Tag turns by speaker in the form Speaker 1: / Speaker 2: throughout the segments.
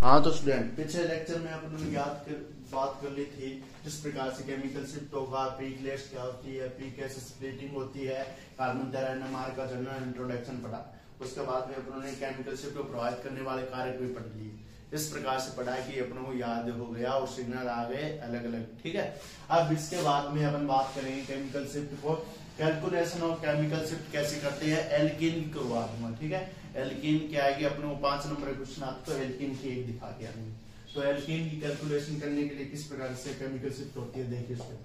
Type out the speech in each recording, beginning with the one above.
Speaker 1: हाँ तो स्टूडेंट, पिछले लेक्चर में अपन बात कर ली थी जिस प्रकार से केमिकल शिफ्ट होगा, प्रीक्लेस क्या होती है, प्री कैसे स्प्लिटिंग होती है, कार्बन NMR का जनरल इंट्रोडक्शन पढ़ा। उसके बाद में अपन ने केमिकल शिफ्ट को प्रभावित करने वाले कारक भी पढ़ लिए। इस प्रकार से पढ़ा कि अपनों को याद हो गया और सिग्नल आ गए अलग अलग। ठीक है, अब इसके बाद में अपन बात करेंगे केमिकल शिफ्ट को। कैलकुलेशन ऑफ केमिकल शिफ्ट कैसे करते हैं, एल्कीन की करवा दूंगा। ठीक है, एल्कीन क्या आएगी अपने को 5 नंबर क्वेश्चन आता तो एल्कीन की एक दिखा के आएंगे। तो एल्कीन की कैलकुलेशन करने के लिए किस प्रकार से केमिकल शिफ्ट होती है देखिए इसमें।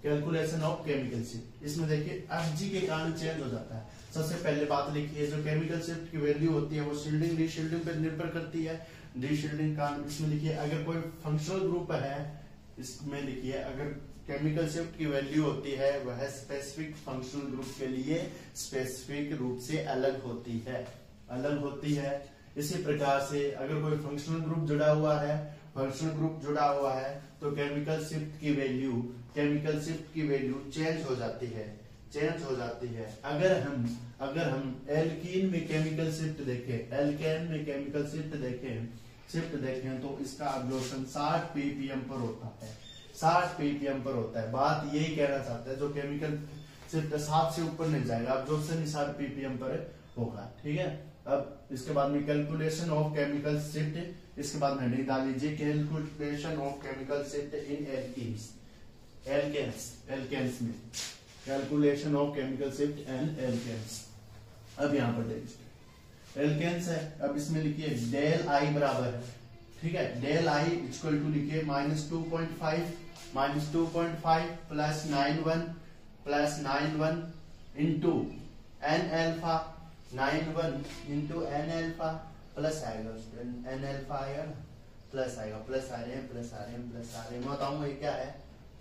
Speaker 1: कैलकुलेशन ऑफ केमिकल शिफ्ट, इसमें देखिए Fg के कारण चेंज हो जाता है। सबसे पहले बात लिखिए, जो केमिकल शिफ्ट की वैल्यू होती है वो शील्डिंग डीशील्डिंग पर निर्भर करती है। डीशील्डिंग का इसमें लिखिए, अगर कोई फंक्शनल ग्रुप है इसमें लिखिए, अगर केमिकल शिफ्ट की वैल्यू होती है वह स्पेसिफिक फंक्शनल ग्रुप के लिए स्पेसिफिक रूप से अलग होती है। इसी प्रकार से अगर कोई फंक्शनल ग्रुप जुड़ा हुआ है तो केमिकल शिफ्ट की वैल्यू चेंज हो जाती है। अगर हम एल्कीन में केमिकल शिफ्ट देखें तो इसका अब्जॉर्प्शन 60 ppm पर होता है। 60 ppm पर होता है। बात यही कहना चाहता है, जो केमिकल शिफ्ट 7 से ऊपर नहीं जाएगा, अब्जॉर्प्शन ही 60 ppm पर होगा। ठीक है, अब इसके बाद में कैलकुलेशन ऑफ केमिकल शिफ्ट, इसके बाद में नहीं डाल लीजिए, calculation of chemical shift in alkenes में, calculation of chemical shift and alkenes. अब यहाँ पर देखिए एल्केन्स है, अब इसमें लिखिए डेल आई बराबर है। ठीक है, डेल आई इक्वल टू लिखिए -2.5 plus 91 into N alpha, 91 into N alpha plus आएगा, एन एल्फा आएगा ना, प्लस आएगा, प्लस आ रहे हैं। मैं बताऊंगा ये क्या है,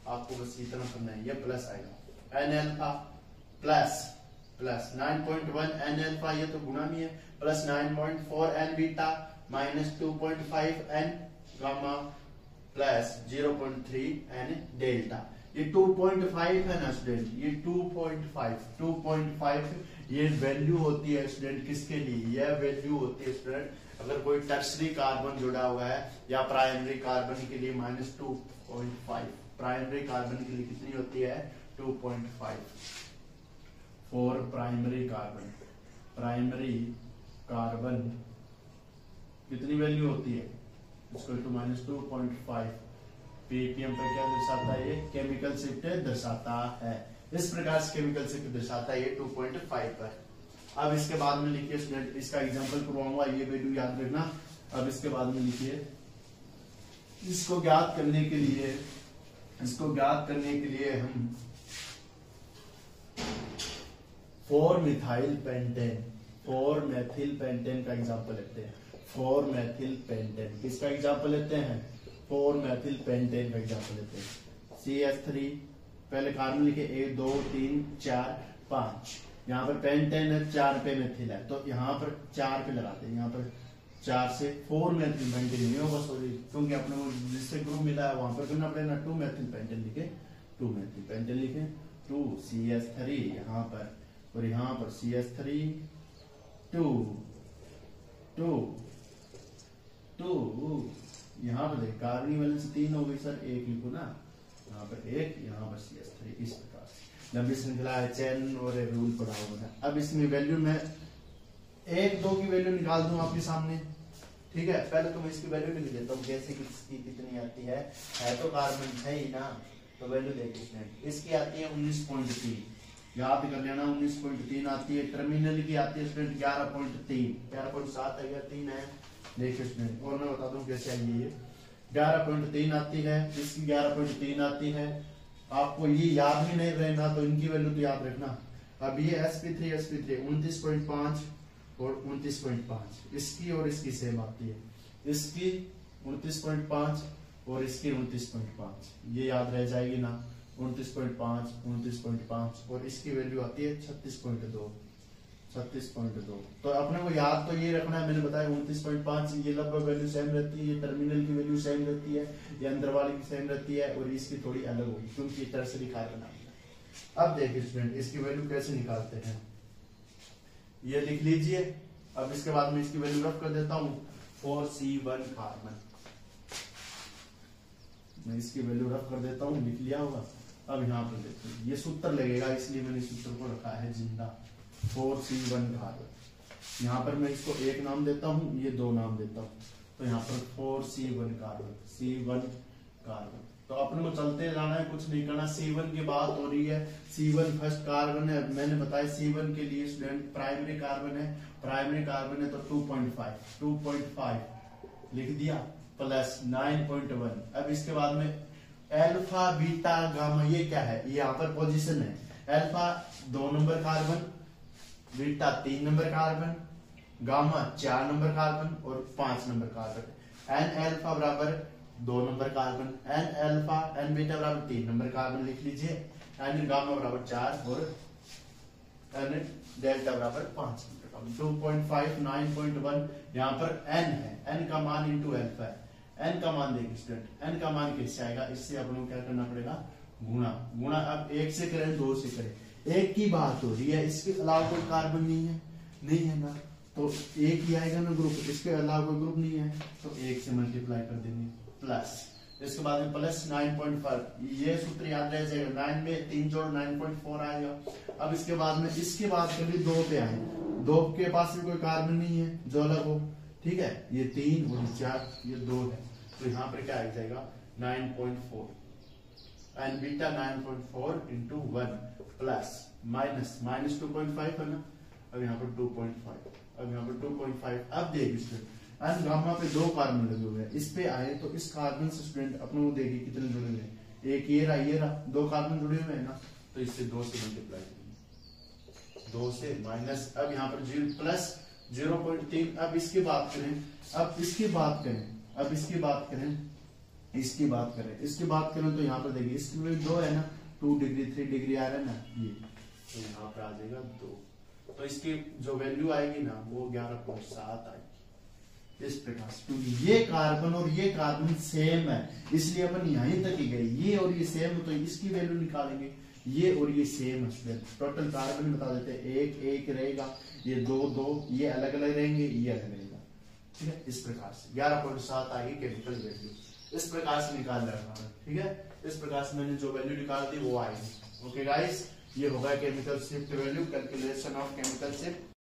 Speaker 1: आपको बस इतना करना है, ये प्लस आएगा। N alpha plus 9.1 N alpha, ये तो गुणा में है, plus 9.4 N beta minus 2.5 N gamma plus 0.3 N delta. ये 2.5 है ना स्टूडेंट, ये 2.5 ये वैल्यू होती है स्टूडेंट किसके लिए, यह वैल्यू होती है स्टूडेंट अगर कोई टर्सरी कार्बन जुड़ा हुआ है या प्राइमरी कार्बन के लिए -2.5, प्राइमरी कार्बन के लिए कितनी होती है 2.5 फॉर प्राइमरी कार्बन कितनी वैल्यू होती है, इसको टू -2.5 ppm पर क्या दर्शाता है, ये केमिकल शिफ्ट दर्शाता है। इस प्रकार से केमिकल शिफ्ट दर्शाता है ये 2.5 पर। अब इसके बाद में लिखिए स्टूडेंट, इसका एग्जांपल करवाऊंगा, ये वैल्यू याद रखना। अब इसके बाद में लिखिए, इसको ज्ञात करने के लिए हम 4 मेथिल पेंटेन का एग्जांपल लेते हैं। 4 मेथिल पेंटेन किसका एग्जांपल लेते हैं, 4 मेथिल पेंटेन का एग्जांपल लेते हैं। CH3 पहले कार्बन लिखे 1 2 3 4 5, यहाँ पर पेंटेन है, 4 पे मेथिल है तो यहाँ पर 4 पे लगाते हैं। यहाँ पर 4 से 4 मेथिल पेंटेन नहीं होगा, सॉरी, क्योंकि अपने को जिससे ग्रुप मिला है वहां पर करना पड़ेगा 2 मेथिल पेंटेन लिखे, 2 मेथिल पेंटेन लिखे, 2 CH3 यहाँ पर और यहाँ पर CH3 2 यहाँ पर देख कार्बन वैलेंस 3 हो गई सर, 1 लिखो ना, यहाँ पर 1, यहाँ पर CH3। इस प्रकार से लंबी श्रृंखला है, चेन और रूल पढ़ा होगा। अब इसमें वैल्यू में 1 2 की वैल्यू निकाल दूं आपके सामने। ठीक है, पहले तो मैं इसकी वैल्यू लिख देता हूँ कैसे किसकी कितनी आती है तो कार्बन है ही ना, तो वैल्यू देखिए इसकी आती है 19.3, याद कर लेना 19.3 आती है। टर्मिनल की आती है स्टूडेंट 11.7 है या 3 है, देखिए स्टूडेंट, और मैं बता दूं कैसे आई ये 11.3 आती है, इसकी 11.3 आती है। आपको ये याद भी नहीं रहना तो इनकी वैल्यू तो याद रखना। अब ये sp3 29.5 और 29.5, इसकी और इसकी सेम आती है, इसकी 29.5 और इसकी 29.5, ये याद रह जाएगी ना, 29.5 और इसकी वैल्यू आती है 36.2। तो अपने को याद तो ये रखना है, मैंने बताया 29.5 ये लगभग वैल्यू सेम रहती है, ये टर्मिनल की वैल्यू सेम रहती है, ये अंदर वाली की सेम रहती है और इसकी थोड़ी अलग होगी क्योंकि ये टर्सरी कार्बन आ गया। अब देखिए स्टूडेंट, इसकी वैल्यू कैसे निकालते हैं, ये लिख लीजिए। अब इसके बाद में इसकी वैल्यू रख कर देता हूँ 4C1 कार्बन। मैं इसकी वैल्यू रख कर देता हूँ, लिख लिया होगा। अब यहाँ पर देखो ये सूत्र लगेगा, इसलिए मैंने सूत्र को रखा है जिंदा 4C1 कार्बन। यहाँ पर मैं इसको एक नाम देता हूँ, ये दो नाम देता हूँ, तो यहाँ पर 4C1 कार्बन, C1 कार्बन। तो अपने को चलते जाना है, कुछ नहीं करना। C1 की बात हो रही है, C1 फर्स्ट कार्बन है। मैंने बताया C1 के लिए स्टूडेंट प्राइमरी कार्बन है, प्राइमरी कार्बन है तो 2.5 लिख दिया प्लस 9.1। अब इसके बाद में अल्फा बीटा गामा, ये क्या है, ये यहाँ पर पोजीशन है। Alpha 2 number carbon, beta 3 number carbon, gamma 4 number carbon और 5 नंबर कार्बन। एन अल्फा बराबर 2 number carbon, N alpha N beta बराबर 3 नंबर कार्बन लिख लीजिए, एन गामा बराबर 4 और एन डेल्टा बराबर 5 नंबर कार्बन। 2.5 9.1 यहाँ पर एन है, एन का मान इंटू अल्फा है। एन का मान देखिए स्टूडेंट, एन का मान कैसे आएगा, इससे अपन को क्या करना पड़ेगा, गुणा। गुणा अब 1 से करें 2 से करें, एक की बात हो रही है, इसके अलावा कोई कार्बन नहीं है, नहीं है ना, तो एक ही आएगा ना ग्रुप, इसके अलावा कोई ग्रुप नहीं है, तो 1 से मल्टीप्लाई कर देंगे प्लस। इसके बाद में प्लस 9.5, ये सूत्र याद रह जाएगा, 9 में 3 जोड़ 9.4 आएगा। अब इसके बाद में इसकी बात कर ली, 2 पे आए, 2 के पास भी कोई कार्बन नहीं है जो अलग हो, ठीक है, ये 3 और 4, ये 2 है, तो यहाँ पर क्या आ जाएगा 9.4 and beta 9.4 into 1 plus minus 2.5 है ना, अब यहाँ पर 2.5, अब यहाँ पर 2.5। अब देखिए स्टूडेंट एन गामा पे 2 कार्बन लगे हुए हैं, इस पे आए तो इस कार्बन से स्टूडेंट अपने को देखिए कितने जुड़े हुए हैं, एक ये रहा 2 कार्बन जुड़े हुए हैं ना, तो इससे 2 से मल्टीप्लाई करेंगे, 2 से माइनस, अब यहाँ पर 0 प्लस 0.3। अब इसकी बात करें, अब इसकी बात करें, अब इसकी बात करें, इसकी बात करें, इसकी बात करें तो यहाँ पर देखिए इसकी वैल्यू 2 है ना, 2 डिग्री 3 डिग्री आ रहा है ना, ये तो यहाँ पर आ जाएगा 2, तो इसकी जो वैल्यू आएगी ना वो 11.7 आएगी। इस प्रकार से, क्योंकि ये कार्बन और ये कार्बन सेम है, इसलिए अपन यहीं तक ही गए, ये और ये सेम, तो इसकी वैल्यू निकालेंगे, ये और ये सेम है, टोटल कार्बन बता देते हैं, 1 1 रहेगा, ये 2 2, ये अलग अलग रहेंगे, ये अलग रहेगा, ठीक है। इस प्रकार से 11.7 आएगी केमिकल वैल्यू, इस प्रकार से निकाल रहा है, ठीक है। इस प्रकार से मैंने जो वैल्यू निकाल दी वो आएगी। ओके गाइस, ये होगा chemical shift value, calculation of chemical shift.